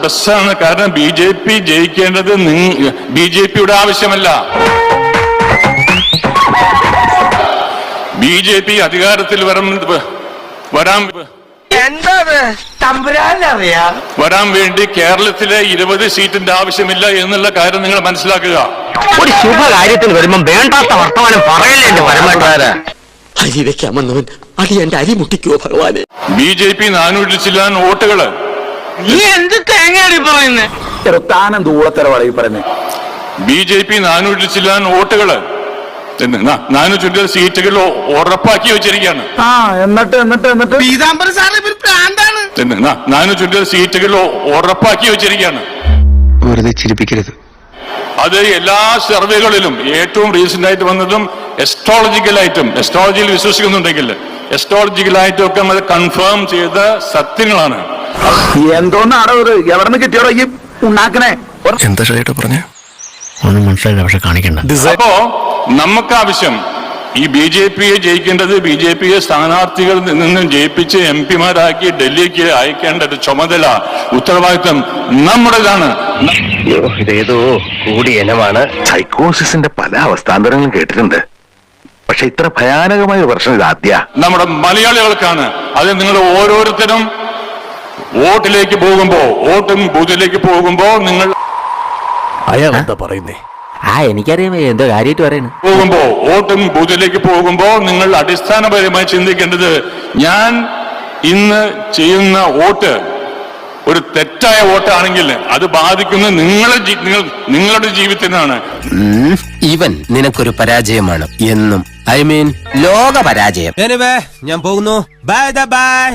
ബസ്സാണ്. കാരണം B J P ജയിക്കേണ്ടത് BJP-യുടെ ആവശ്യമല്ല. BJP അധികാരത്തിൽ വരാൻ വേണ്ടി കേരളത്തിലെ 20 സീറ്റിന്റെ ആവശ്യമില്ല എന്നുള്ള കാര്യം നിങ്ങൾ മനസ്സിലാക്കുക. ഒരു ശുഭകാര്യത്തിന് വരുമ്പം വേണ്ടാത്ത വർത്തമാനം പറയല്ലേ അരി വെക്കാമെന്നവൻ അത് എന്റെ അരി മുട്ടിക്കുവോ ഭഗവാനെ. BJP 400 ചില്ലാൻ വോട്ടുകള്. നീ എന്ത് തേങ്ങയാണ് പറയുന്നേ? BJP 400 ചില്ലാൻ വോട്ടുകള് 400 സീറ്റുകൾ ഉറപ്പാക്കി വെച്ചിരിക്കുകയാണ്. 400 സീറ്റുകൾ ഉറപ്പാക്കി വെച്ചിരിക്കുകയാണ്. വെറുതെ ചിരിപ്പിക്കരുത്. അത് എല്ലാ സർവേകളിലും ഏറ്റവും റീസെന്റ് ആയിട്ട് വന്നതും എസ്ട്രോളജിയിൽ വിശ്വസിക്കുന്നുണ്ടെങ്കിൽ എസ്ട്രോളജിക്കലായിട്ടും ഒക്കെ നമ്മൾ കൺഫേം ചെയ്ത സത്യങ്ങളാണ്. എന്തോന്നാടോ ഇത്? എവിടെ നിന്ന് കിട്ടിയോടോ ഈ ഉണ്ടാക്കണേ? എന്താ ഷൈട്ടോ പറഞ്ഞേ? ഒന്നും മനസ്സിലായില്ല, പക്ഷെ കാണിക്കണ്ട. അപ്പോ നമുക്ക് ആവശ്യം ഈ BJP-യെ ജയിക്കേണ്ടത് BJP-യെ സ്ഥാനാർത്ഥികളിൽ നിന്നും ജയിപ്പിച്ച് MP-മാരാക്കി ഡൽഹിക്ക് അയക്കേണ്ട ഒരു ചുമതല, ഉത്തരവാദിത്വം നമ്മുടേതാണ്. ഇതേതോ കൂടിയ ഇനമാണ്. സൈക്കോസിന്റെ പല അവസ്ഥാന്തരങ്ങളും കേട്ടിട്ടുണ്ട്, പക്ഷെ ഇത്ര ഭയാനകമായ ഒരു പ്രശ്നം ഇതാദ്യ നമ്മുടെ മലയാളികൾക്കാണ്. അത് നിങ്ങൾ ഓരോരുത്തരും വോട്ടിലേക്ക് പോകുമ്പോ, വോട്ടും ബൂത്തിലേക്ക് പോകുമ്പോ നിങ്ങൾ അയാൾ എന്താ പറയുന്നേ? എനിക്കറിയാം എന്തോ കാര്യമായിട്ട് പറയുന്നു. പോകുമ്പോ വോട്ടും ബൂത്തിലേക്ക് പോകുമ്പോ നിങ്ങൾ അടിസ്ഥാനപരമായി ചിന്തിക്കേണ്ടത്, ഞാൻ ഇന്ന് ചെയ്യുന്ന വോട്ട് ഒരു തെറ്റായ വോട്ടാണെങ്കിൽ അത് ബാധിക്കുന്ന നിങ്ങളുടെ ജീവിതത്തിനാണ്. ഇവൻ നിനക്കൊരു പരാജയമാണ് എന്നും. ലോക പരാജയം. ഞാൻ പോകുന്നു. Bye bye.